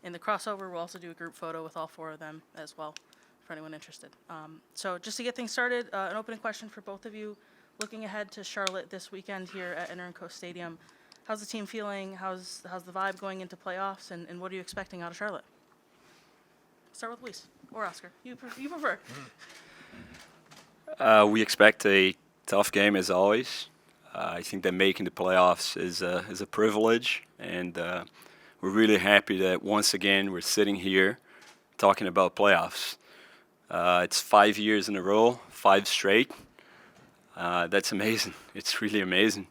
in the crossover, we'll also do a group photo with all 4 of them as well, for anyone interested. So just to get things started, an opening question for both of you. Looking ahead to Charlotte this weekend here at Interco Stadium, how's the team feeling? How's the vibe going into playoffs, and what are you expecting out of Charlotte? Start with Luis or Oscar. You prefer. We expect a tough game as always. I think that making the playoffs is a privilege, and we're really happy that once again we're sitting here talking about playoffs. It's 5 years in a row, 5 straight. That's amazing. It's really amazing.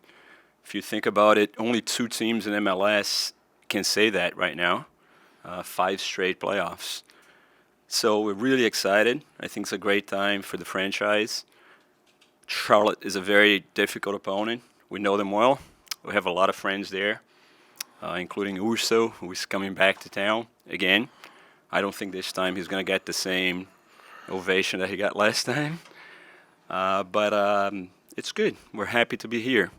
If you think about it, only 2 teams in MLS can say that right now. 5 straight playoffs. So we're really excited. I think it's a great time for the franchise. Charlotte is a very difficult opponent. We know them well. We have a lot of friends there, including Urso, who is coming back to town again. I don't think this time he's going to get the same ovation that he got last time. But it's good. We're happy to be here.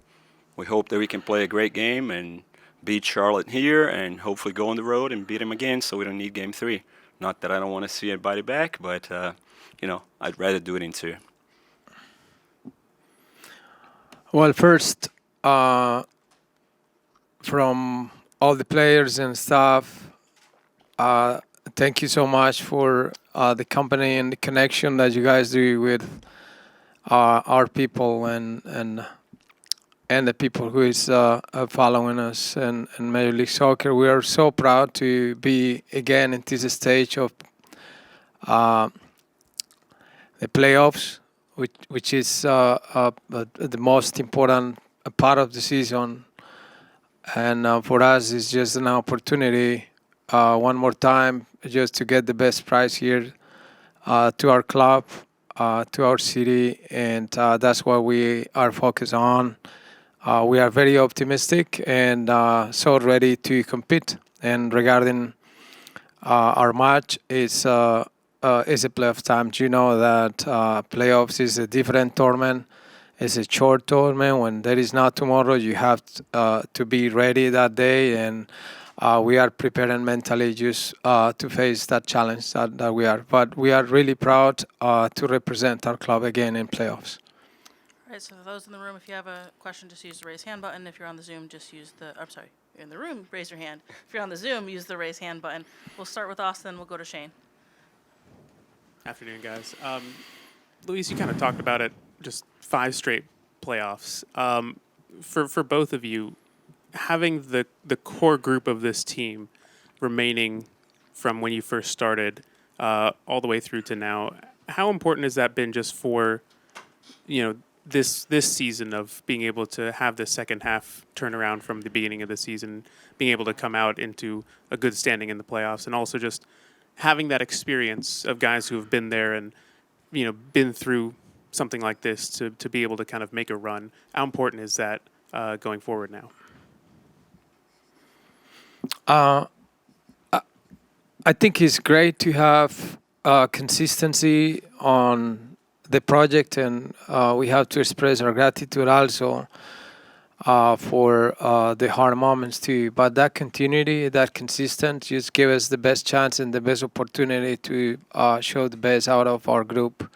We hope that we can play a great game and beat Charlotte here and hopefully go on the road and beat them again so we don't need Game 3. Not that I don't want to see anybody back, but, I'd rather do it in 2. Well, first, from all the players and staff, thank you so much for the company and the connection that you guys do with our people and the people who is following us in Major League Soccer. We are so proud to be again in this stage of the playoffs, which is the most important part of the season. And for us, it's just an opportunity one more time just to get the best price here to our club, to our city, and that's what we are focused on. We are very optimistic and so ready to compete. And regarding our match, it's a playoff time. You know that playoffs is a different tournament. It's a short tournament. When there is not tomorrow, you have to be ready that day. And we are preparing mentally just to face that challenge that we are. But we are really proud to represent our club again in playoffs. All right, so for those in the room, if you have a question, just use the raise hand button. If you're on the Zoom, just use you're in the room, raise your hand. If you're on the Zoom, use the raise hand button. We'll start with Austin, we'll go to Shane. Afternoon, guys. Luis, you kind of talked about it, just 5 straight playoffs. For both of you, having the core group of this team remaining from when you first started all the way through to now, how important has that been just for, this season of being able to have the second half turnaround from the beginning of the season, being able to come out into a good standing in the playoffs, and also just having that experience of guys who have been there and, been through something like this to be able to kind of make a run? How important is that going forward now? I think it's great to have consistency on the project, and we have to express our gratitude also for the hard moments too. But that continuity, that consistent, just give us the best chance and the best opportunity to show the best out of our group.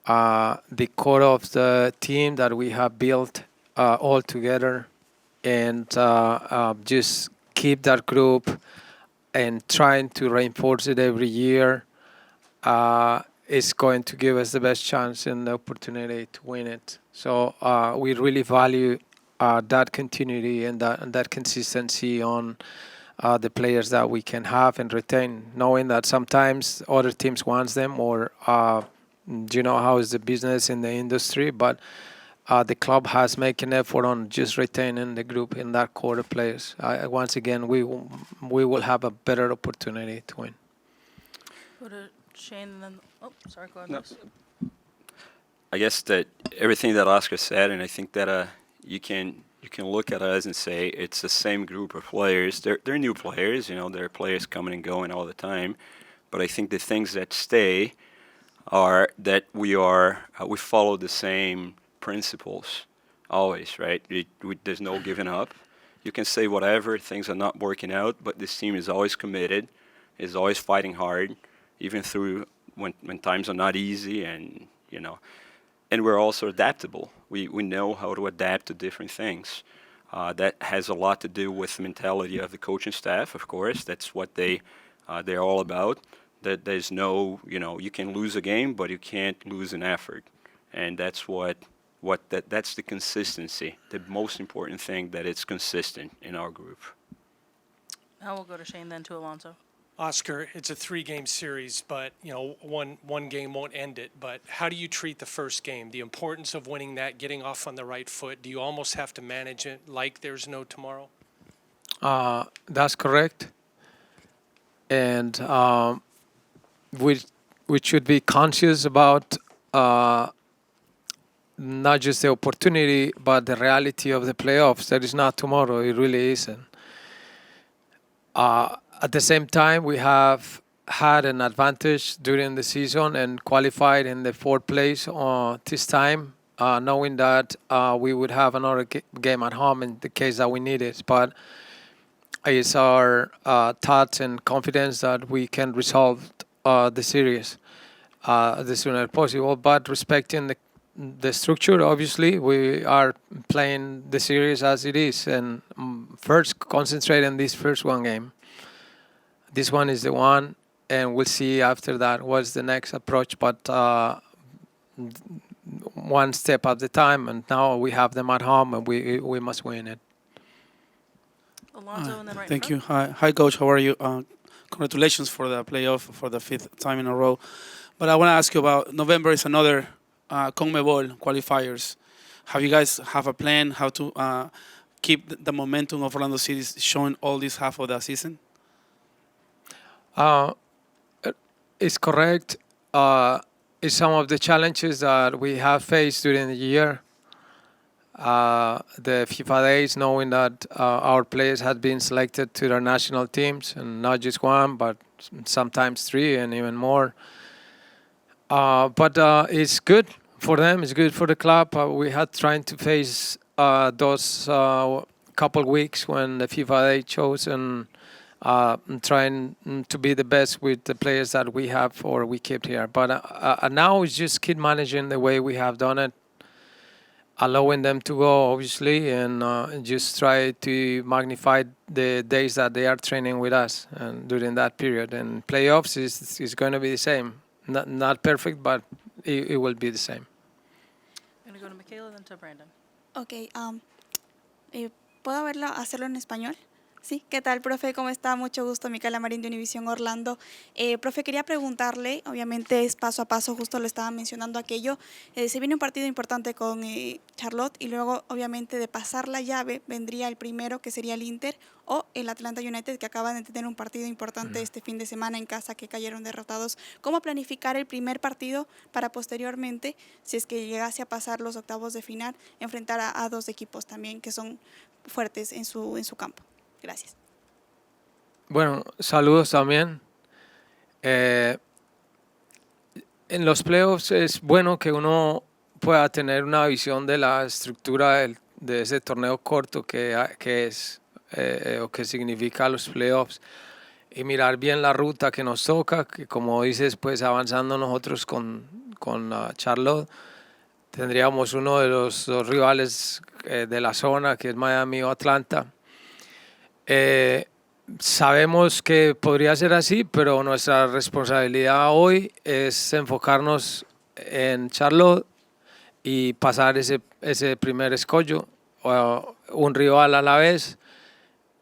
The core of the team that we have built all together, and just keep that group and trying to reinforce it every year is going to give us the best chance and the opportunity to win it. So we really value that continuity and that consistency on the players that we can have and retain, knowing that sometimes other teams want them, or how is the business in the industry, but the club has made an effort on just retaining the group in that core of players. Once again, we will have a better opportunity to win. Go to Shane and then, sorry, go ahead. No. I guess that everything that Oscar said, and I think that you can look at us and say it's the same group of players. They're new players, there are players coming and going all the time. But I think the things that stay are that we follow the same principles always, right? There's no giving up. You can say whatever, things are not working out, but this team is always committed, is always fighting hard, even through when times are not easy, and and we're also adaptable. We know how to adapt to different things. That has a lot to do with the mentality of the coaching staff, of course. That's what they're all about. That there's no, you can lose a game, but you can't lose an effort, and that's that's the consistency. The most important thing, that it's consistent in our group. Now we'll go to Shane, then to Alonso. Oscar, it's a 3-game series, but one game won't end it. But how do you treat the first game? The importance of winning that, getting off on the right foot. Do you almost have to manage it like there's no tomorrow? That's correct. And we should be conscious about not just the opportunity, but the reality of the playoffs. That is not tomorrow. It really isn't. At the same time, we have had an advantage during the season and qualified in the 4th place this time, knowing that we would have another game at home in the case that we need it. But it's our thoughts and confidence that we can resolve the series the sooner possible. But respecting the structure, obviously, we are playing the series as it is, and first concentrate on this first one game. This one is the one, and we'll see after that what's the next approach. But one step at a time, and now we have them at home, and we must win it. Alonso, and then right in Thank you. front. Hi, Coach. How are you? Congratulations for the playoff for the 5th time in a row. But I want to ask you about November is another CONMEBOL qualifiers. Have you guys have a plan how to keep the momentum of Orlando City showing all this half of the season? It's correct. It's some of the challenges that we have faced during the year. The FIFA days, knowing that our players had been selected to their national teams, and not just one, but sometimes 3 and even more. But it's good for them. It's good for the club. We had trying to face those couple weeks when the FIFA day chose, and trying to be the best with the players that we have or we kept here. But now it's just keep managing the way we have done it, allowing them to go, obviously, and just try to magnify the days that they are training with us and during that period. And playoffs is going to be the same. Not perfect, but it will be the same. I'm going to go to Michaela, then to Brandon. Ok, ¿puedo hacerlo en español? Sí, ¿qué tal, profe? ¿Cómo está? Mucho gusto, Micaela Marín de Univisión Orlando. Profe, quería preguntarle, obviamente es paso a paso, justo lo estaba mencionando aquello, se viene un partido importante con Charlotte y luego, obviamente, de pasar la llave, vendría el primero, que sería el Inter, o el Atlanta United, que acaban de tener un partido importante este fin de semana en casa, que cayeron derrotados. ¿Cómo planificar el primer partido para posteriormente, si es que llegase a pasar los octavos de final, enfrentar a 2 equipos también que son fuertes en su campo? Gracias. Bueno, saludos también. En los playoffs es bueno que uno pueda tener una visión de la estructura de ese torneo corto que es o que significa los playoffs, y mirar bien la ruta que nos toca, que como dices, pues avanzando nosotros con Charlotte, tendríamos uno de los 2 rivales de la zona, que es Miami o Atlanta. Sabemos que podría ser así, pero nuestra responsabilidad hoy es enfocarnos en Charlotte y pasar ese primer escollo, un rival a la vez,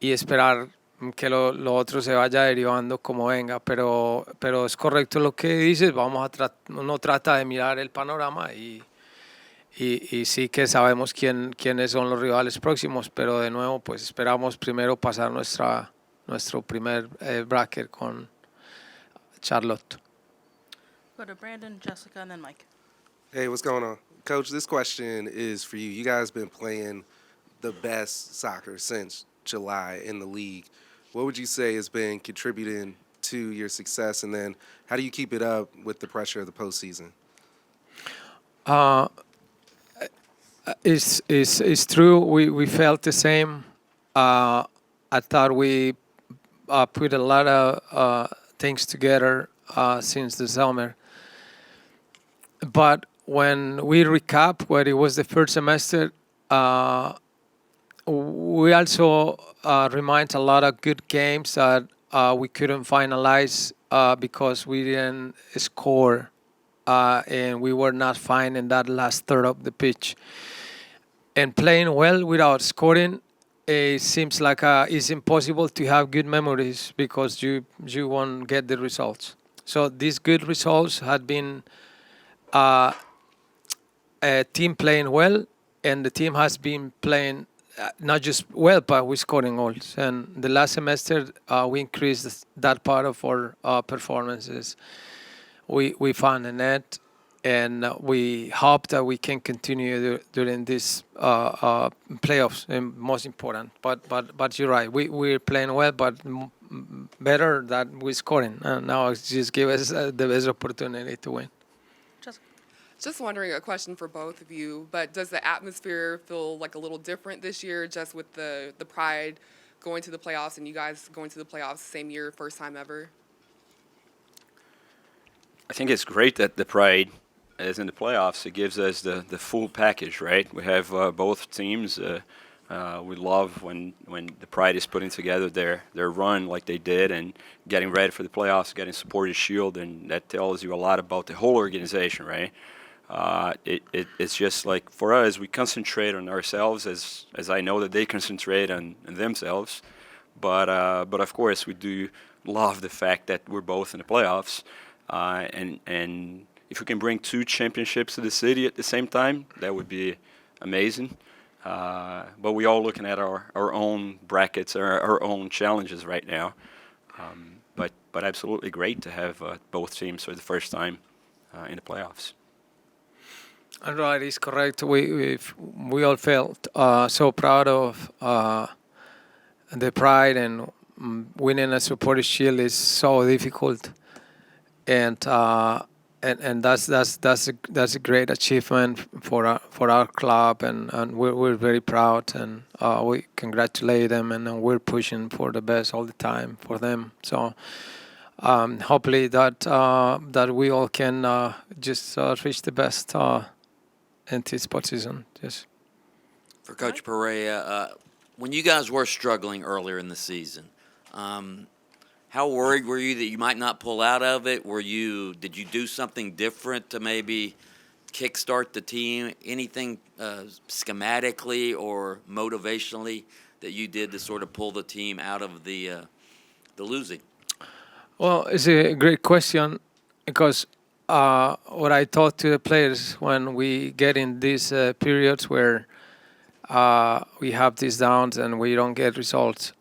y esperar que lo otro se vaya derivando como venga. Pero es correcto lo que dices. Uno trata de mirar el panorama y sí que sabemos quiénes son los rivales próximos, pero de nuevo pues esperamos primero pasar nuestro primer bracket con Charlotte. Go to Brandon, Jessica, and then Mike. Hey, what's going on? Coach, this question is for you. You guys been playing the best soccer since July in the league. What would you say has been contributing to your success, and then how do you keep it up with the pressure of the postseason? It's true. We felt the same I thought we put a lot of things together since the summer. But when we recap what it was the first semester, we also remind a lot of good games that we couldn't finalize because we didn't score and we were not fine in that last third of the pitch. And playing well without scoring, it seems like it's impossible to have good memories because you won't get the results. So these good results had been a team playing well, and the team has been playing not just well, but we're scoring goals. And the last semester, we increased that part of our performances. We found a net, and we hope that we can continue during this playoffs. And most important, but you're right. We're playing well, but better that we're scoring. And now it just give us the best opportunity to win. Jessica. Just wondering, a question for both of you, but does the atmosphere feel like a little different this year, just with the Pride going to the playoffs and you guys going to the playoffs same year, first time ever? I think it's great that the Pride is in the playoffs. It gives us the full package, right? We have both teams. We love when the Pride is putting together their run like they did and getting ready for the playoffs, getting supported Shield, and that tells you a lot about the whole organization, right? It's just like for us, we concentrate on ourselves as I know that they concentrate on themselves, but of course we do love the fact that we're both in the playoffs, and if we can bring 2 championships to the city at the same time, that would be amazing. But we're all looking at our own brackets, our own challenges right now. But absolutely great to have both teams for the first time in the playoffs. Right, it's correct. We all felt so proud of the Pride, and winning a supporter shield is so difficult, and that's a great achievement for our club, and we're very proud, and we congratulate them, and we're pushing for the best all the time for them. So hopefully that we all can just reach the best in this position. Yes. For Coach Pareja, when you guys were struggling earlier in the season, how worried were you that you might not pull out of it? Did you do something different to maybe kickstart the team? Anything schematically or motivationally that you did to sort of pull the team out of the losing? Well, it's a great question because what I talk to the players when we get in these periods where we have these downs and we don't get results.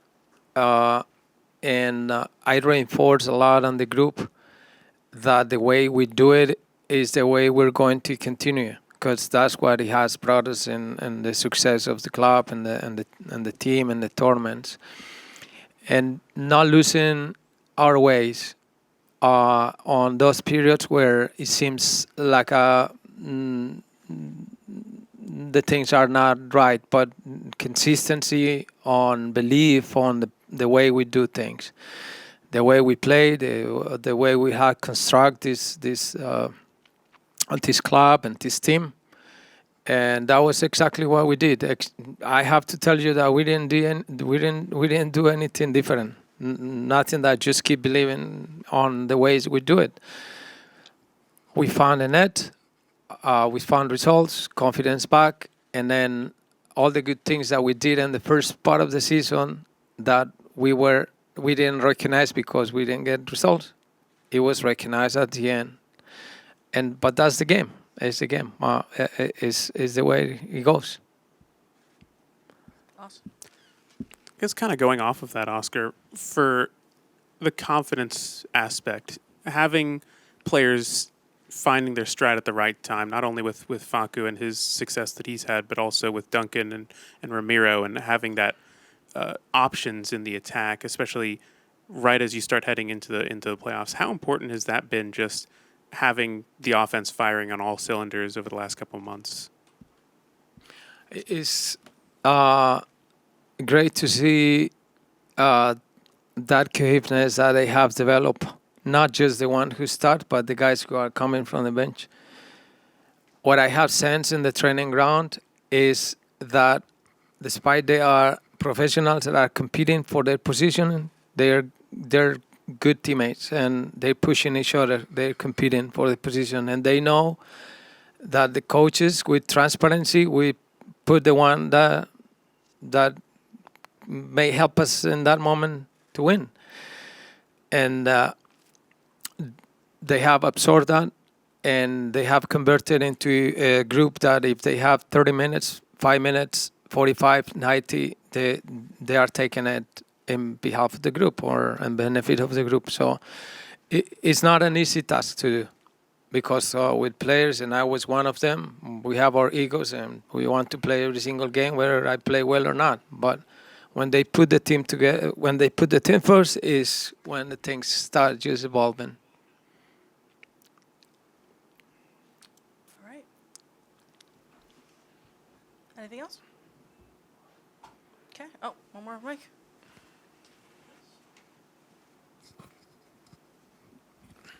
And I reinforce a lot on the group that the way we do it is the way we're going to continue, because that's what it has brought us in the success of the club and the team and the tournaments. And not losing our ways on those periods where it seems like the things are not right, but consistency on belief on the way we do things, the way we play, the way we have construct this club and this team, and that was exactly what we did. I have to tell you that we didn't do anything different. Nothing that just keep believing on the ways we do it. We found a net, we found results, confidence back, and then all the good things that we did in the first part of the season that we didn't recognize because we didn't get results. It was recognized at the end, but that's the game. It's the game. It's the way it goes. Awesome. I guess kind of going off of that, Oscar, for the confidence aspect, having players finding their stride at the right time, not only with Facu and his success that he's had, but also with Duncan and Ramiro, and having that options in the attack, especially right as you start heading into the playoffs. How important has that been, just having the offense firing on all cylinders over the last couple of months? It's great to see that cohesiveness that they have developed. Not just the one who start, but the guys who are coming from the bench. What I have sensed in the training ground is that despite they are professionals that are competing for their position, they're good teammates and they're pushing each other. They're competing for the position, and they know that the coaches, with transparency, we put the one that may help us in that moment to win, and they have absorbed that, and they have converted into a group that if they have 30 minutes, 5 minutes, 45, 90, they are taking it in behalf of the group or in benefit of the group. So it's not an easy task to do, because with players, and I was one of them, we have our egos and we want to play every single game, whether I play well or not. But when they put the team together, when they put the team first, is when the things start just evolving. All right. Anything else? Okay. Oh, one more, Mike.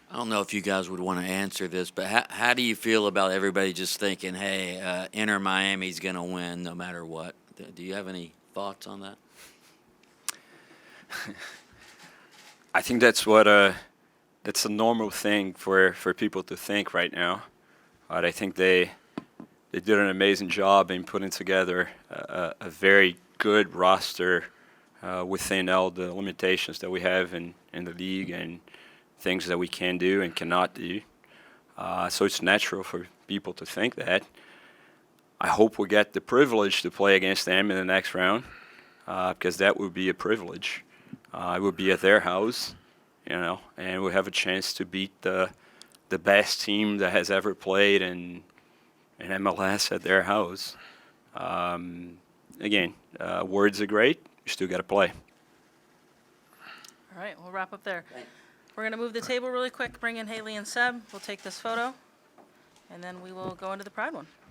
I don't know if you guys would want to answer this, but how do you feel about everybody just thinking, hey, Inter Miami's going to win no matter what? Do you have any thoughts on that? I think that's a normal thing for people to think right now. But I think they did an amazing job in putting together a very good roster within all the limitations that we have in the league and things that we can do and cannot do. So it's natural for people to think that. I hope we get the privilege to play against them in the next round, because that would be a privilege. It would be at their house, and we have a chance to beat the best team that has ever played in MLS at their house. Again, words are great. You still got to play. All right, we'll wrap up there. We're going to move the table really quick, bring in Haley and Seb. We'll take this photo, and then we will go into the Pride one.